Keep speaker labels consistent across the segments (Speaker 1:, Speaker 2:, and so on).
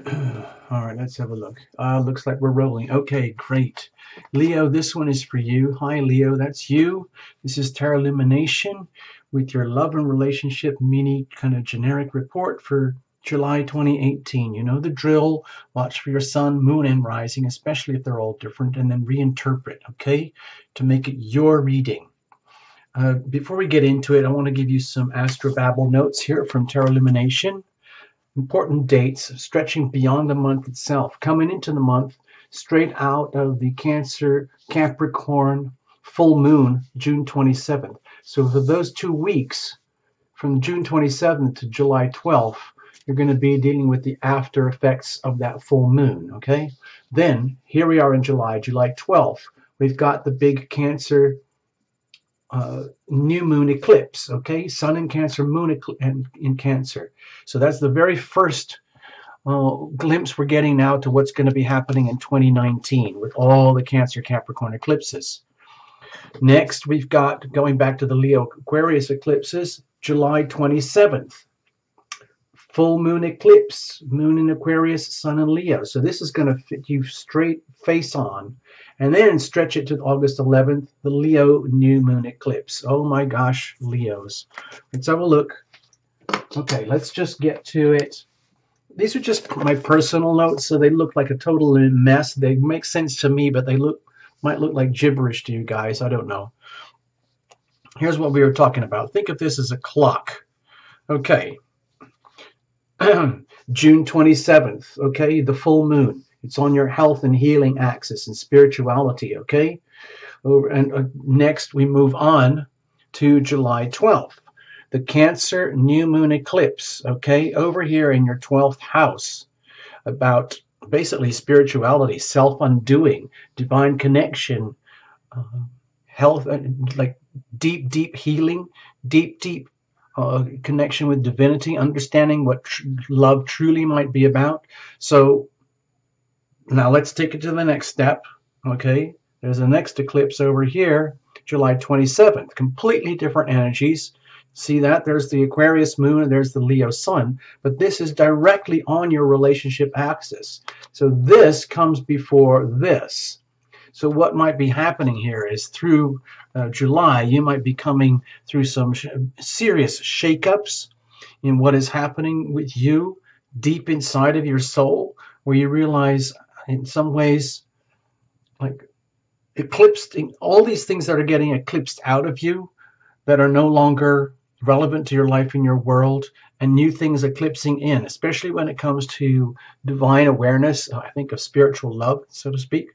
Speaker 1: All right, let's have a look. Looks like we're rolling. Okay, great. Leo, this one is for you. Hi, Leo, that's you. This is Tarot Illumination with your love and relationship mini kind of generic report for July 2018. You know the drill. Watch for your sun, moon, and rising, especially if they're all different, and then reinterpret, okay, to make it your reading. Before we get into it, I want to give you some astrobabble notes here from Tarot Illumination. Important dates stretching beyond the month itself, coming into the month straight out of the Cancer Capricorn full moon, June 27th. So for those 2 weeks, from June 27th to July 12th, you're going to be dealing with the after effects of that full moon, okay? Then, here we are in July 12th. We've got the big Cancer new moon eclipse, okay? Sun in Cancer, moon in Cancer. So that's the very first glimpse we're getting now to what's going to be happening in 2019 with all the Cancer Capricorn eclipses. Next, we've got, going back to the Leo Aquarius eclipses, July 27th. Full moon eclipse, moon in Aquarius, sun in Leo. So this is going to fit you straight face on. And then stretch it to August 11th, the Leo new moon eclipse. Oh my gosh, Leos. Let's have a look. Okay, let's just get to it. These are just my personal notes, so they look like a total mess. They make sense to me, but they might look like gibberish to you guys. I don't know. Here's what we were talking about. Think of this as a clock. Okay. June 27th, okay, the full moon. It's on your health and healing axis and spirituality, okay? Next, we move on to July 12th, the Cancer new moon eclipse, okay? Over here in your 12th house, about basically spirituality, self-undoing, divine connection, health, like deep healing, deep connection with divinity, understanding what love truly might be about. So now let's take it to the next step. Okay, there's the next eclipse over here, July 27th. Completely different energies. See that? There's the Aquarius moon and there's the Leo sun. But this is directly on your relationship axis. So this comes before this. So what might be happening here is through July, you might be coming through some serious shakeups in what is happening with you deep inside of your soul, where you realize in some ways, like eclipsed, all these things that are getting eclipsed out of you that are no longer relevant to your life and your world, and new things eclipsing in, especially when it comes to divine awareness, I think of spiritual love, so to speak.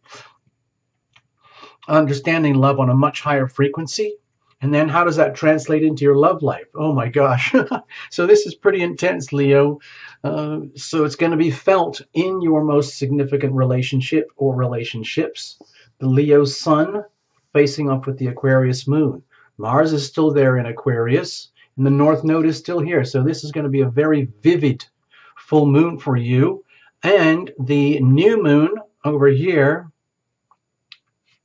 Speaker 1: Understanding love on a much higher frequency. And then how does that translate into your love life? Oh my gosh. So this is pretty intense, Leo. So it's going to be felt in your most significant relationship or relationships. The Leo sun facing off with the Aquarius moon. Mars is still there in Aquarius, and the North Node is still here. So this is going to be a very vivid full moon for you. And the new moon over here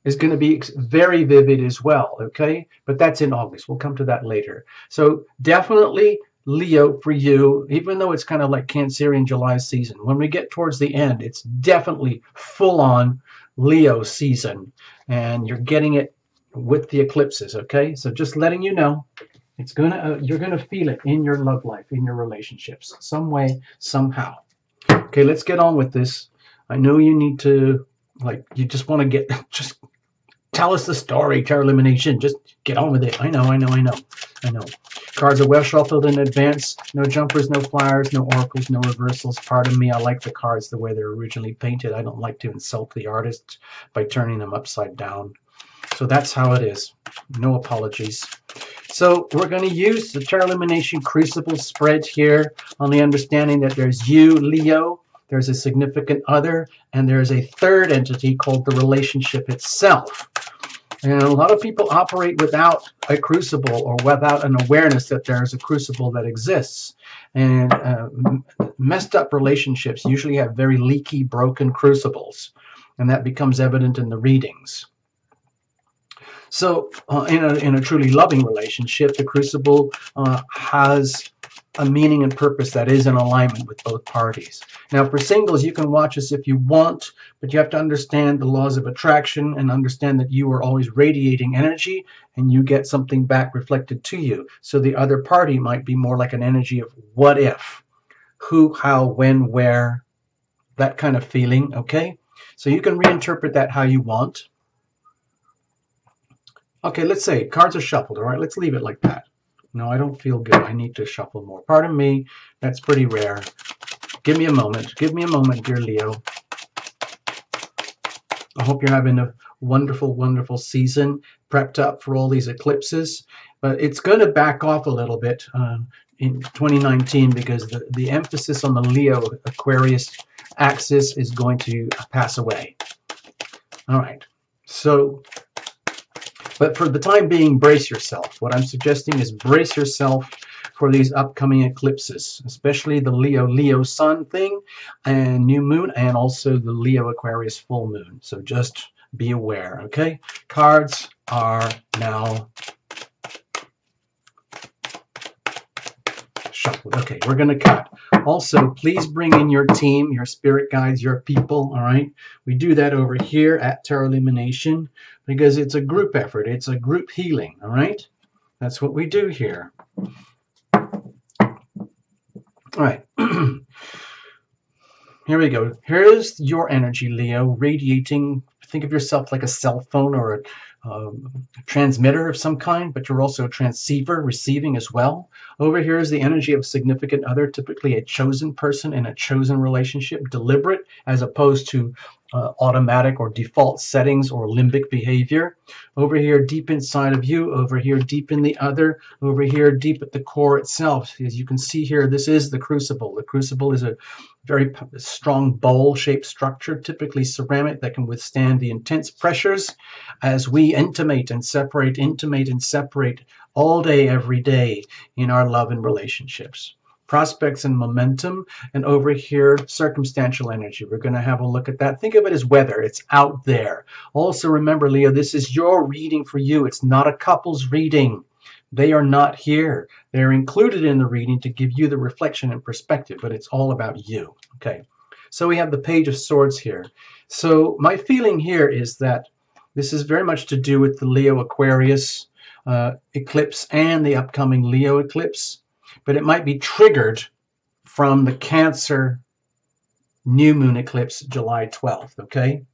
Speaker 1: is going to be very vivid as well, okay? But that's in August. We'll come to that later. So definitely Leo for you, even though it's kind of like Cancerian July season. When we get towards the end, it's definitely full-on Leo season, and you're getting it with the eclipses, okay? So just letting you know, it's gonna you're gonna feel it in your love life, in your relationships, some way, somehow. Okay, let's get on with this. I know you need to, like, you just want to get, just tell us the story, Tarot Illumination. Just get on with it. I know. Cards are well shuffled in advance. No jumpers, no flyers, no oracles, no reversals. Pardon me, I like the cards the way they're originally painted. I don't like to insult the artist by turning them upside down. So that's how it is. No apologies. So we're going to use the Tarot Illumination Crucible spread here on the understanding that there's you, Leo, there's a significant other, and there's a third entity called the relationship itself. And a lot of people operate without a crucible or without an awareness that there's a crucible that exists. And messed up relationships usually have very leaky, broken crucibles. And that becomes evident in the readings. So in a truly loving relationship, the crucible has a meaning and purpose that is in alignment with both parties. Now, for singles, you can watch us if you want, but you have to understand the laws of attraction and understand that you are always radiating energy and you get something back reflected to you. So the other party might be more like an energy of what if, who, how, when, where, that kind of feeling, okay? So you can reinterpret that how you want. Okay, let's say cards are shuffled, all right? Let's leave it like that. No, I don't feel good. I need to shuffle more. Pardon me. That's pretty rare. Give me a moment. Give me a moment, dear Leo. I hope you're having a wonderful, wonderful season, prepped up for all these eclipses. But it's going to back off a little bit in 2019 because the emphasis on the Leo Aquarius axis is going to pass away. All right. So, but for the time being, brace yourself. What I'm suggesting is brace yourself for these upcoming eclipses, especially the Leo Sun thing and new moon, and also the Leo Aquarius full moon. So just be aware, okay? Cards are now shuffled. Okay, we're going to cut. Also, please bring in your team, your spirit guides, your people, all right? We do that over here at Tarot Lumination because it's a group effort. It's a group healing, all right? That's what we do here. All right. Here we go. Here's your energy, Leo, radiating. Think of yourself like a cell phone or a transmitter of some kind, but you're also a transceiver, receiving as well. Over here is the energy of a significant other, typically a chosen person in a chosen relationship, deliberate as opposed to automatic or default settings or limbic behavior. Over here, deep inside of you, over here, deep in the other, over here, deep at the core itself. As you can see here, this is the crucible. The crucible is a very strong bowl-shaped structure, typically ceramic, that can withstand the intense pressures as we intimate and separate all day, every day in our love and relationships. Prospects and momentum, and over here, circumstantial energy. We're going to have a look at that. Think of it as weather. It's out there. Also remember, Leo, this is your reading for you. It's not a couple's reading. They are not here. They're included in the reading to give you the reflection and perspective, but it's all about you. Okay, so we have the Page of Swords here. So my feeling here is that this is very much to do with the Leo Aquarius eclipse and the upcoming Leo eclipse, but it might be triggered from the Cancer new moon eclipse July 12th, okay?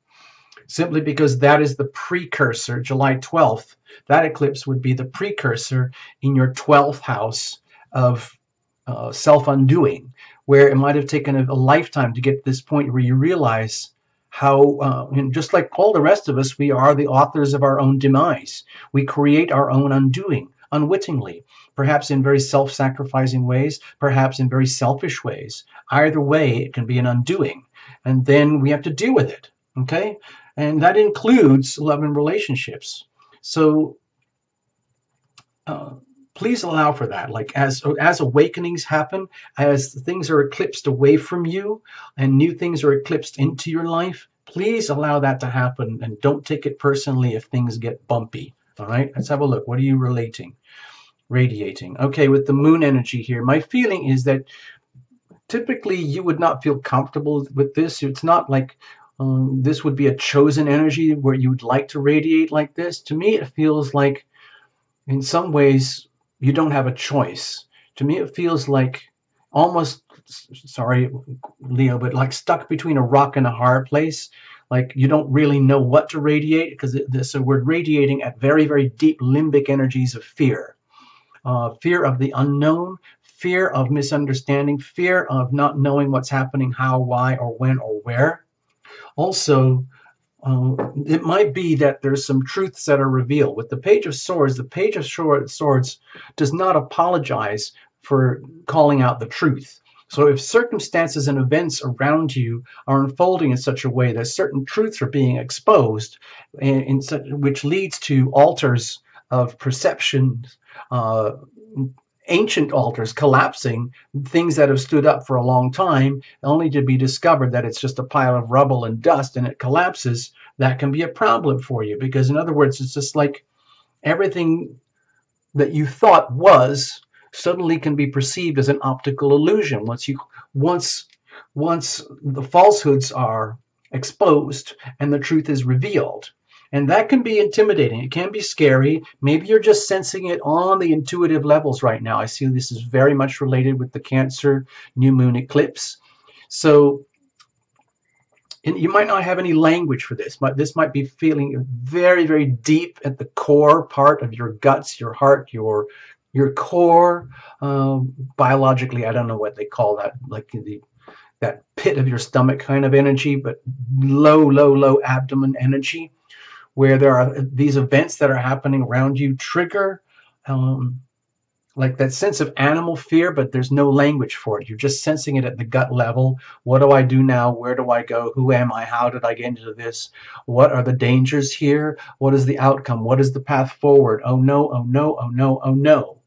Speaker 1: Simply because that is the precursor, July 12th, that eclipse would be the precursor in your 12th house of self-undoing, where it might have taken a lifetime to get to this point where you realize how, just like all the rest of us, we are the authors of our own demise. We create our own undoing, unwittingly, perhaps in very self-sacrificing ways, perhaps in very selfish ways. Either way, it can be an undoing, and then we have to deal with it, okay? And that includes love and relationships. So please allow for that. Like as awakenings happen, as things are eclipsed away from you and new things are eclipsed into your life, please allow that to happen and don't take it personally if things get bumpy. All right, let's have a look. What are you radiating? Okay, with the moon energy here, my feeling is that typically you would not feel comfortable with this. It's not like this would be a chosen energy where you would like to radiate like this. To me, it feels like in some ways you don't have a choice. To me, it feels like almost, sorry, Leo, but like stuck between a rock and a hard place. Like you don't really know what to radiate because so we're radiating at very, very deep limbic energies of fear. Fear of the unknown, fear of misunderstanding, fear of not knowing what's happening, how, why, or when, or where. Also, it might be that there's some truths that are revealed. With the Page of Swords, the Page of Swords does not apologize for calling out the truth. So if circumstances and events around you are unfolding in such a way that certain truths are being exposed, which leads to altars of perception, ancient altars collapsing, things that have stood up for a long time, only to be discovered that it's just a pile of rubble and dust and it collapses, that can be a problem for you. Because in other words, it's just like Everything that you thought was suddenly can be perceived as an optical illusion once once the falsehoods are exposed and the truth is revealed. And that can be intimidating. It can be scary. Maybe you're just sensing it on the intuitive levels right now. I see this is very much related with the Cancer new moon eclipse. So you might not have any language for this, but this might be feeling very, very deep at the core part of your guts, your heart, your core. Biologically, I don't know what they call that, like that pit of your stomach kind of energy, but low abdomen energy, where there are these events that are happening around you trigger like that sense of animal fear, but there's no language for it. You're just sensing it at the gut level. What do I do now? Where do I go? Who am I? How did I get into this? What are the dangers here? What is the outcome? What is the path forward? Oh no, oh no, oh no, oh no.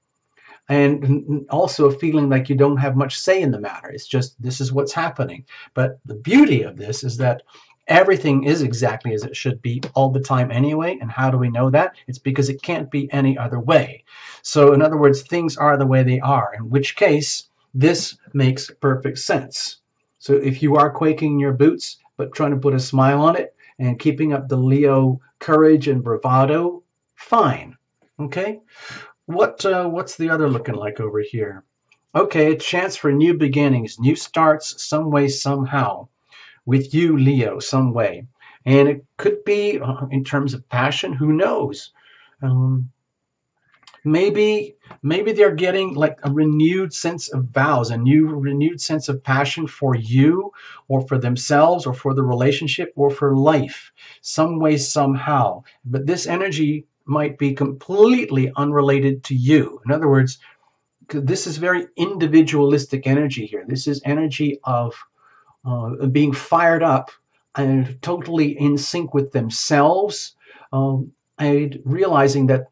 Speaker 1: And also a feeling like you don't have much say in the matter. It's just, this is what's happening. But the beauty of this is that everything is exactly as it should be all the time anyway. And how do we know that? It's because it can't be any other way. So in other words, things are the way they are, in which case this makes perfect sense. So if you are quaking in your boots, but trying to put a smile on it and keeping up the Leo courage and bravado, fine. Okay? What's the other looking like over here? Okay, a chance for new beginnings, new starts, some way, somehow. With you, Leo, some way. And it could be in terms of passion, who knows? Maybe they're getting like a renewed sense of vows, a renewed sense of passion for you or for themselves or for the relationship or for life, some way, somehow. But this energy might be completely unrelated to you. In other words, this is very individualistic energy here. This is energy of being fired up and totally in sync with themselves, and realizing that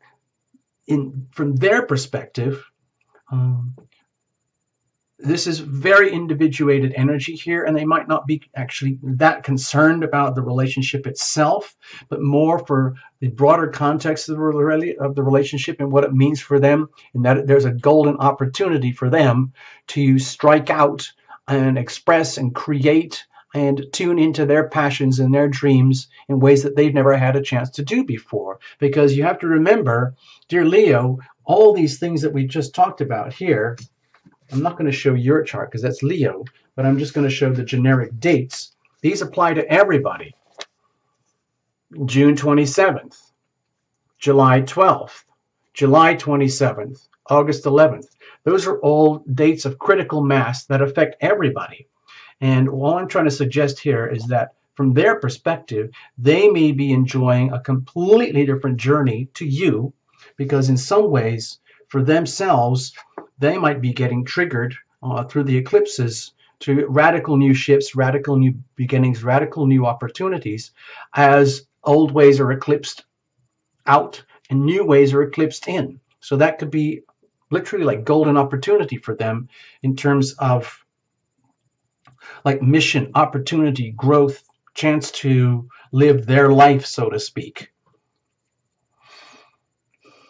Speaker 1: from their perspective, this is very individuated energy here, and they might not be actually that concerned about the relationship itself, but more for the broader context of the relationship and what it means for them, and that there's a golden opportunity for them to strike out and express and create and tune into their passions and their dreams in ways that they've never had a chance to do before. Because you have to remember, dear Leo, all these things that we just talked about here, I'm not going to show your chart because that's Leo, but I'm just going to show the generic dates. These apply to everybody. June 27th, July 12th, July 27th, August 11th. Those are all dates of critical mass that affect everybody. And all I'm trying to suggest here is that from their perspective, they may be enjoying a completely different journey to you, because in some ways, for themselves, they might be getting triggered through the eclipses to radical new shifts, radical new beginnings, radical new opportunities, as old ways are eclipsed out and new ways are eclipsed in. So that could be literally like golden opportunity for them in terms of like mission, opportunity, growth, chance to live their life, so to speak.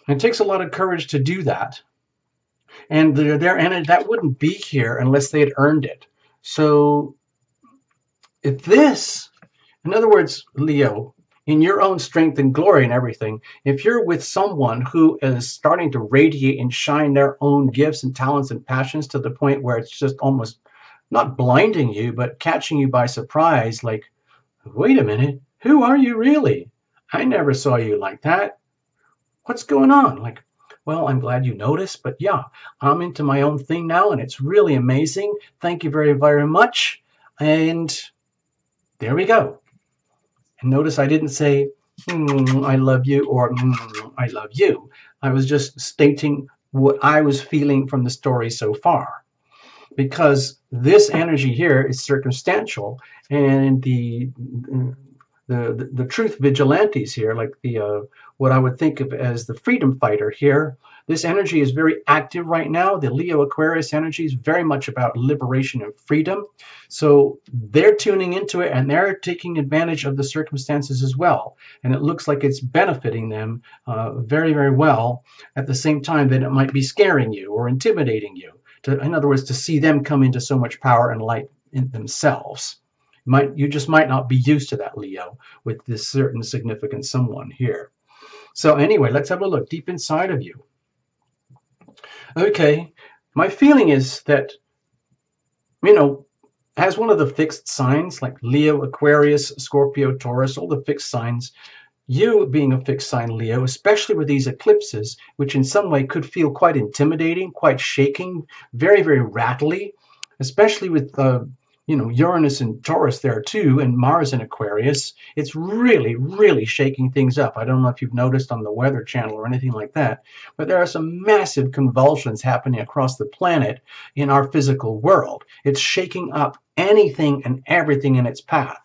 Speaker 1: It takes a lot of courage to do that. And that wouldn't be here unless they had earned it. So if this, in other words, Leo, in your own strength and glory and everything, if you're with someone who is starting to radiate and shine their own gifts and talents and passions to the point where it's just almost not blinding you, but catching you by surprise, like, wait a minute, who are you really? I never saw you like that. What's going on? Like, well, I'm glad you noticed, but yeah, I'm into my own thing now, and it's really amazing. Thank you very, very much. And there we go. And notice I didn't say, I love you, or I love you. I was just stating what I was feeling from the story so far. Because this energy here is circumstantial, and the truth vigilantes here, like the what I would think of as the freedom fighter here, This energy is very active right now. The Leo Aquarius energy is very much about liberation and freedom. So they're tuning into it and they're taking advantage of the circumstances as well. And it looks like it's benefiting them very, very well, at the same time that it might be scaring you or intimidating you. In other words, to see them come into so much power and light in themselves. You just might not be used to that, Leo, with this certain significant someone here. So anyway, let's have a look deep inside of you. Okay, my feeling is that, as one of the fixed signs, like Leo, Aquarius, Scorpio, Taurus, all the fixed signs, you being a fixed sign Leo, especially with these eclipses, which in some way could feel quite intimidating, quite shaking, very, very rattly, especially with Uranus and Taurus there too, and Mars in Aquarius. It's really, really shaking things up. I don't know if you've noticed on the Weather Channel or anything like that, but there are some massive convulsions happening across the planet in our physical world. It's shaking up anything and everything in its path.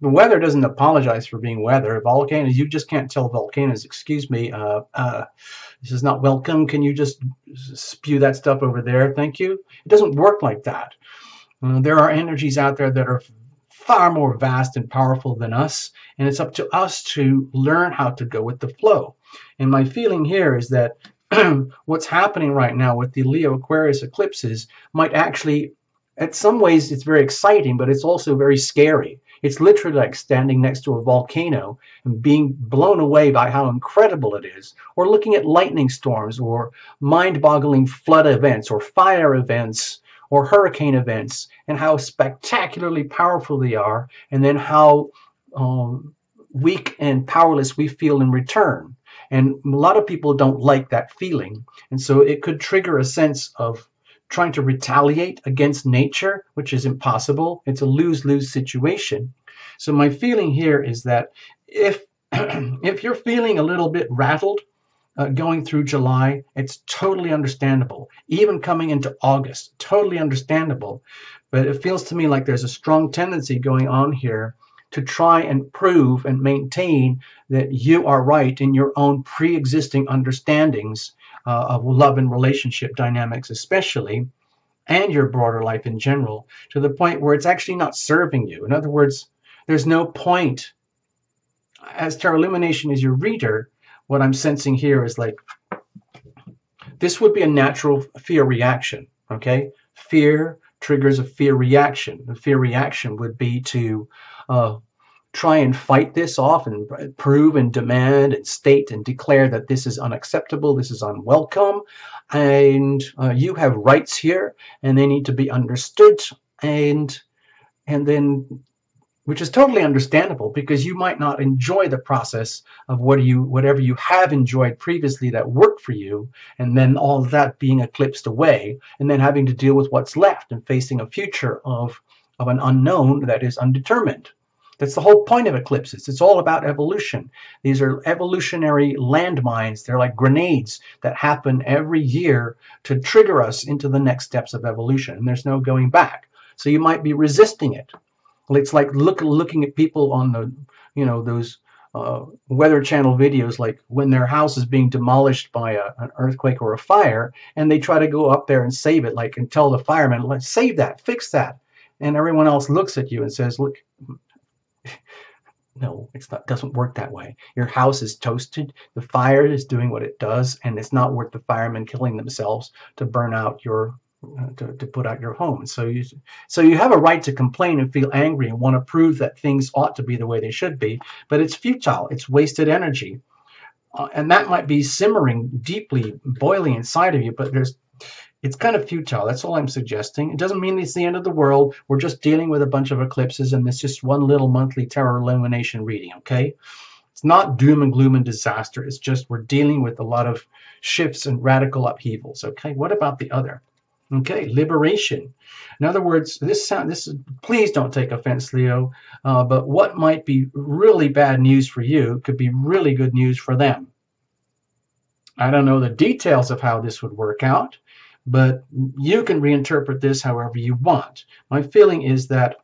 Speaker 1: The weather doesn't apologize for being weather. Volcanoes, you just can't tell volcanoes, excuse me, this is not welcome. Can you just spew that stuff over there? Thank you. It doesn't work like that. There are energies out there that are far more vast and powerful than us, and it's up to us to learn how to go with the flow. And my feeling here is that what's happening right now with the Leo Aquarius eclipses might actually, in some ways, it's very exciting, but it's also very scary. It's literally like standing next to a volcano and being blown away by how incredible it is, or looking at lightning storms, or mind-boggling flood events, or fire events, or hurricane events, and how spectacularly powerful they are, and then how weak and powerless we feel in return. And a lot of people don't like that feeling, and so it could trigger a sense of trying to retaliate against nature, which is impossible. It's a lose-lose situation. So my feeling here is that if you're feeling a little bit rattled going through July, it's totally understandable. Even coming into August, totally understandable. But it feels to me like there's a strong tendency going on here to try and prove and maintain that you are right in your own pre-existing understandings of love and relationship dynamics especially, and your broader life in general, to the point where it's actually not serving you. In other words, there's no point. As Tarot Illumination is your reader, what I'm sensing here is like, this would be a natural fear reaction, okay? Fear triggers a fear reaction. The fear reaction would be to try and fight this off and prove and demand and state and declare that this is unacceptable, this is unwelcome, and you have rights here, and they need to be understood, and then, which is totally understandable, because you might not enjoy the process of whatever you have enjoyed previously that worked for you, and then all of that being eclipsed away, and then having to deal with what's left and facing a future of an unknown that is undetermined. That's the whole point of eclipses. It's all about evolution. These are evolutionary landmines. They're like grenades that happen every year to trigger us into the next steps of evolution, and there's no going back. So you might be resisting it. It's like looking at people on the, those Weather Channel videos, like when their house is being demolished by an earthquake or a fire, and they try to go up there and save it, like, and tell the firemen, let's save that, fix that. And everyone else looks at you and says, look, no, doesn't work that way. Your house is toasted. The fire is doing what it does, and it's not worth the firemen killing themselves to burn out your, to put out your home. So you have a right to complain and feel angry and want to prove that things ought to be the way they should be, but it's futile. It's wasted energy, and that might be simmering deeply, boiling inside of you. But it's kind of futile. That's all I'm suggesting. It doesn't mean it's the end of the world. We're just dealing with a bunch of eclipses, and it's just one little monthly Tarot Illumination reading, okay? It's not doom and gloom and disaster. It's just we're dealing with a lot of shifts and radical upheavals, okay? What about the other? Okay, liberation. In other words, this is, please don't take offense, Leo, but what might be really bad news for you could be really good news for them. I don't know the details of how this would work out, but you can reinterpret this however you want. My feeling is that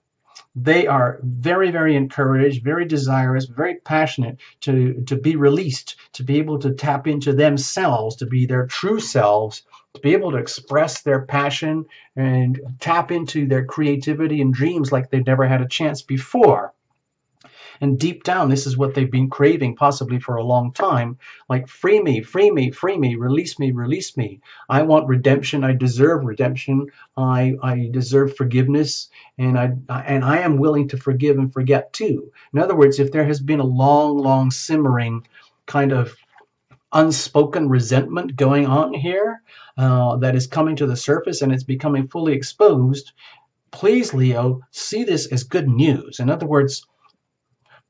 Speaker 1: They are very, very encouraged, very desirous, very passionate to be released, to be able to tap into themselves, to be their true selves, to be able to express their passion and tap into their creativity and dreams like they've never had a chance before. And deep down, this is what they've been craving, possibly for a long time. Like, free me, free me, free me, release me, release me. I want redemption. I deserve redemption. I deserve forgiveness. And I am willing to forgive and forget too. In other words, if there has been a long, long simmering kind of unspoken resentment going on here that is coming to the surface and it's becoming fully exposed, please, Leo, see this as good news. In other words,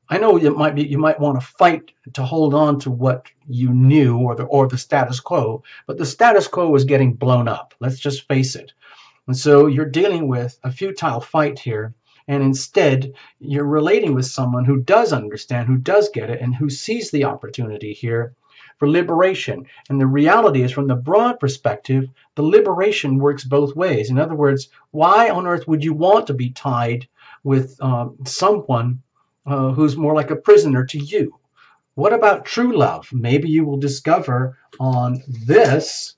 Speaker 1: I know you might want to fight to hold on to what you knew or the status quo, but the status quo is getting blown up. Let's just face it. And so you're dealing with a futile fight here, and instead you're relating with someone who does understand, who does get it, and who sees the opportunity here for liberation. And the reality is, from the broad perspective, the liberation works both ways. In other words, why on earth would you want to be tied with someone who's more like a prisoner to you? What about true love? Maybe you will discover on this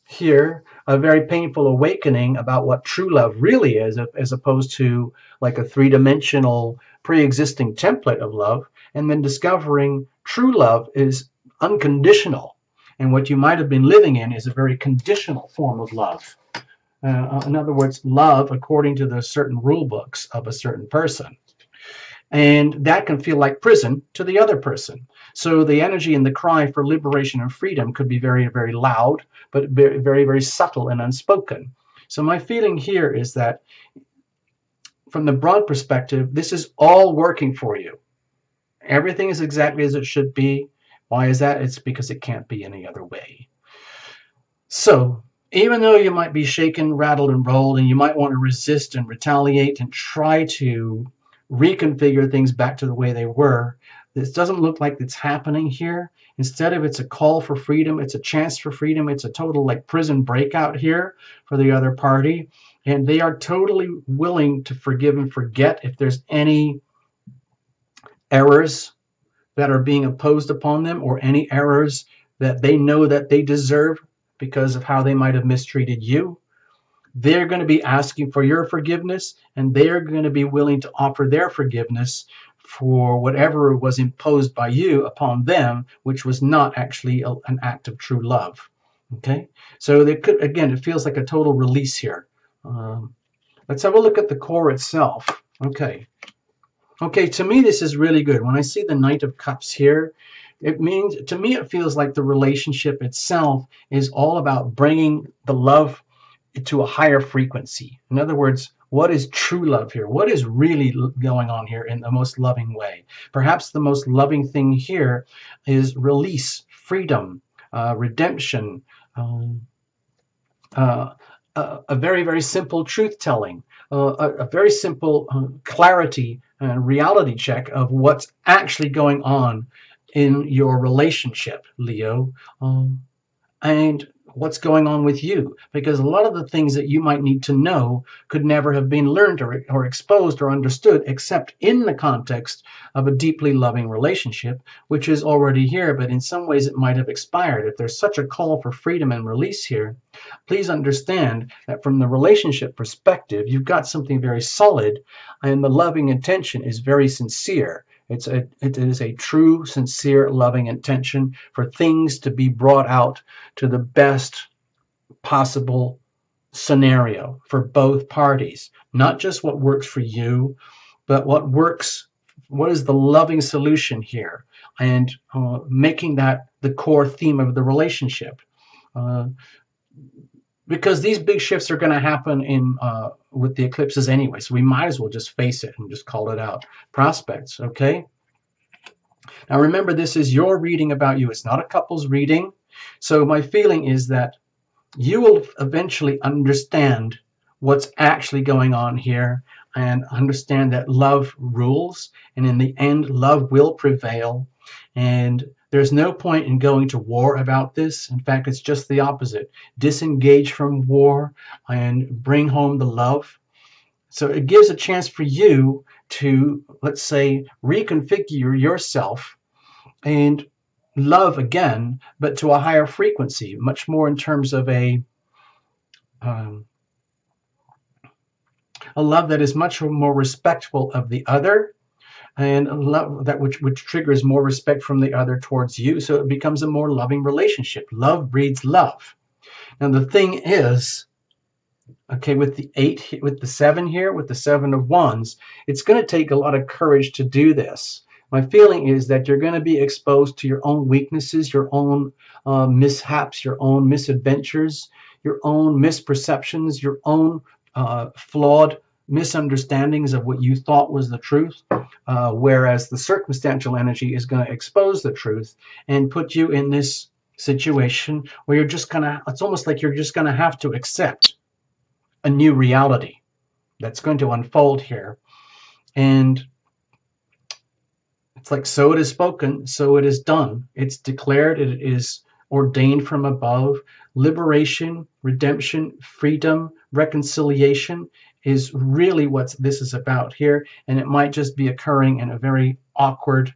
Speaker 1: here a very painful awakening about what true love really is, as opposed to like a three-dimensional pre-existing template of love, and then discovering true love is unconditional, and what you might have been living in is a very conditional form of love. In other words, love according to the certain rule books of a certain person. And that can feel like prison to the other person. So the energy and the cry for liberation and freedom could be very, very loud, but very, very, very subtle and unspoken. So my feeling here is that from the broad perspective, this is all working for you. Everything is exactly as it should be. Why is that? It's because it can't be any other way. So even though you might be shaken, rattled, and rolled, and you might want to resist and retaliate and try to reconfigure things back to the way they were, this doesn't look like it's happening here. Instead of it's a call for freedom, it's a chance for freedom, it's a total like prison breakout here for the other party. And they are totally willing to forgive and forget if there's any errors that are being imposed upon them, or any errors that they know that they deserve because of how they might have mistreated you. They're going to be asking for your forgiveness, and they're going to be willing to offer their forgiveness for whatever was imposed by you upon them, which was not actually an act of true love. Okay, so there could, again, it feels like a total release here. Let's have a look at the core itself. Okay, to me this is really good. When I see the Knight of Cups here, it means, to me, it feels like the relationship itself is all about bringing the love to a higher frequency. In other words, what is true love here? What is really going on here in the most loving way? Perhaps the most loving thing here is release, freedom, redemption, a very, very simple truth-telling, a very simple clarity and reality check of what's actually going on in your relationship, Leo, and what's going on with you, because a lot of the things that you might need to know could never have been learned or exposed or understood except in the context of a deeply loving relationship, which is already here, but in some ways it might have expired. If there's such a call for freedom and release here, please understand that from the relationship perspective, you've got something very solid, and the loving intention is very sincere. It is a true, sincere, loving intention for things to be brought out to the best possible scenario for both parties. Not just what works for you, but what is the loving solution here, and making that the core theme of the relationship. Because these big shifts are going to happen with the eclipses anyway, so we might as well just face it and just call it out. Prospects, okay? Now remember, this is your reading about you. It's not a couple's reading. So my feeling is that you will eventually understand what's actually going on here, and understand that love rules, and in the end, love will prevail. And there's no point in going to war about this. In fact, it's just the opposite. Disengage from war and bring home the love. So it gives a chance for you to, let's say, reconfigure yourself and love again, but to a higher frequency, much more in terms of um, a love that is much more respectful of the other, and a love that which triggers more respect from the other towards you. So it becomes a more loving relationship. Love breeds love. Now the thing is, okay, with the 8, with the 7 here, with the 7 of Wands, it's going to take a lot of courage to do this. My feeling is that you're going to be exposed to your own weaknesses, your own mishaps, your own misadventures, your own misperceptions, your own flawed misunderstandings of what you thought was the truth, whereas the circumstantial energy is going to expose the truth and put you in this situation where you're just going to, it's almost like you're just going to have to accept a new reality that's going to unfold here. And it's like, so it is spoken, so it is done. It's declared, it is ordained from above. Liberation, redemption, freedom, reconciliation is really what this is about here. And it might just be occurring in a very awkward,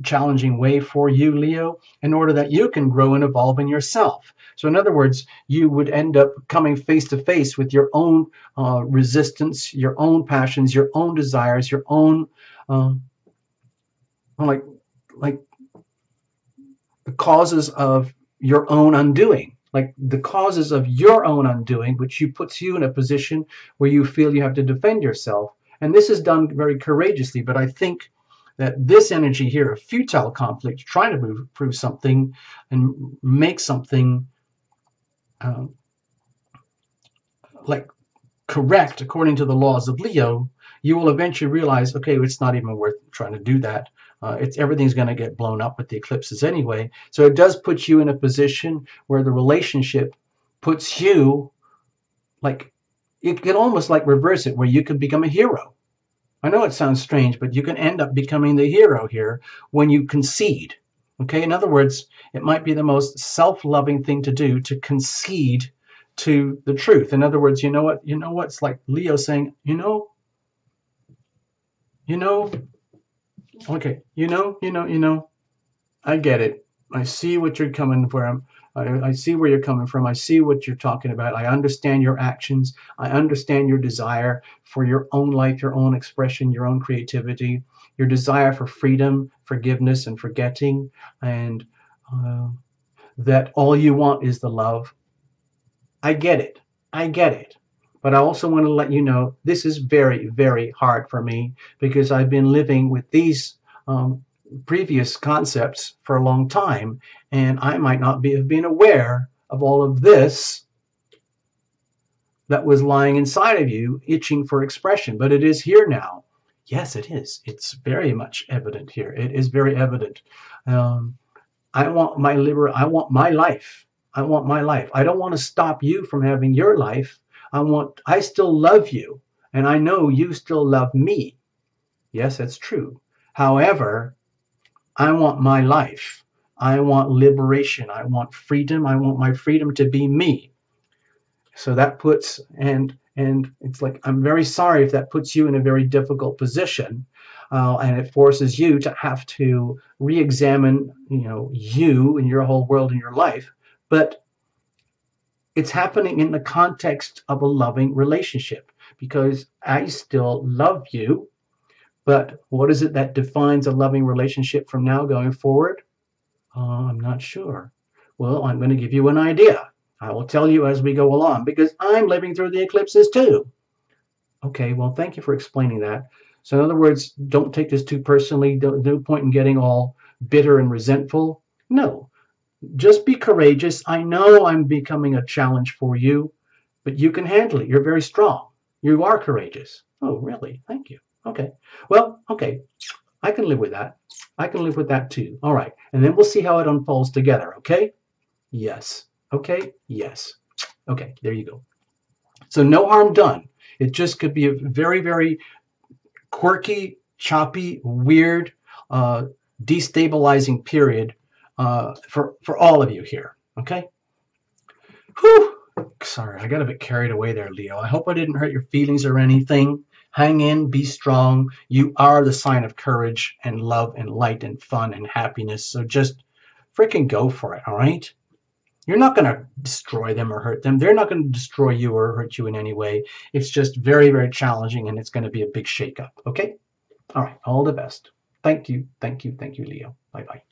Speaker 1: challenging way for you, Leo, in order that you can grow and evolve in yourself. So in other words, you would end up coming face to face with your own resistance, your own passions, your own desires, your own like the causes of your own undoing, like the causes of your own undoing, which puts you in a position where you feel you have to defend yourself. And this is done very courageously, but I think that this energy here of futile conflict, trying to prove something and make something like correct according to the laws of Leo, you will eventually realize, okay, it's not even worth trying to do that. Everything's going to get blown up with the eclipses anyway. So it does put you in a position where the relationship puts you, like, you can almost like reverse it, where you can become a hero. I know it sounds strange, but you can end up becoming the hero here when you concede. Okay, in other words, it might be the most self-loving thing to do, to concede to the truth. In other words, you know what? It's like Leo saying, okay, I get it. I see what you're coming from. I see where you're coming from. I see what you're talking about. I understand your actions. I understand your desire for your own life, your own expression, your own creativity, your desire for freedom, forgiveness, and forgetting, and that all you want is the love. I get it. I get it. But I also want to let you know this is very, very hard for me, because I've been living with these previous concepts for a long time, and I might not have been aware of all of this that was lying inside of you, itching for expression. But it is here now. Yes, it is. It's very much evident here. It is very evident. I want my I want my life. I want my life. I don't want to stop you from having your life. I still love you, and I know you still love me. Yes, that's true. However, I want my life. I want liberation. I want freedom. I want my freedom to be me. So that puts, and it's like, I'm very sorry if that puts you in a very difficult position, and it forces you to have to re-examine, you and your whole world and your life. But it's happening in the context of a loving relationship, because I still love you. But what is it that defines a loving relationship from now going forward? I'm not sure. Well, I'm going to give you an idea. I will tell you as we go along, because I'm living through the eclipses too. Okay, well, thank you for explaining that. So in other words, don't take this too personally. No point in getting all bitter and resentful. No. Just be courageous. I know I'm becoming a challenge for you, but you can handle it. You're very strong. You are courageous. Oh, really? Thank you. Okay. Well, okay. I can live with that. I can live with that too. All right. And then we'll see how it unfolds together. Okay? Yes. Okay? Yes. Okay. There you go. So no harm done. It just could be a very, very quirky, choppy, weird, destabilizing period for all of you here. Okay? Whew. Sorry, I got a bit carried away there, Leo. I hope I didn't hurt your feelings or anything. Hang in, be strong. You are the sign of courage and love and light and fun and happiness. So just freaking go for it, all right? You're not going to destroy them or hurt them. They're not going to destroy you or hurt you in any way. It's just very, very challenging, and it's going to be a big shakeup, okay? All right, all the best. Thank you, Leo. Bye-bye.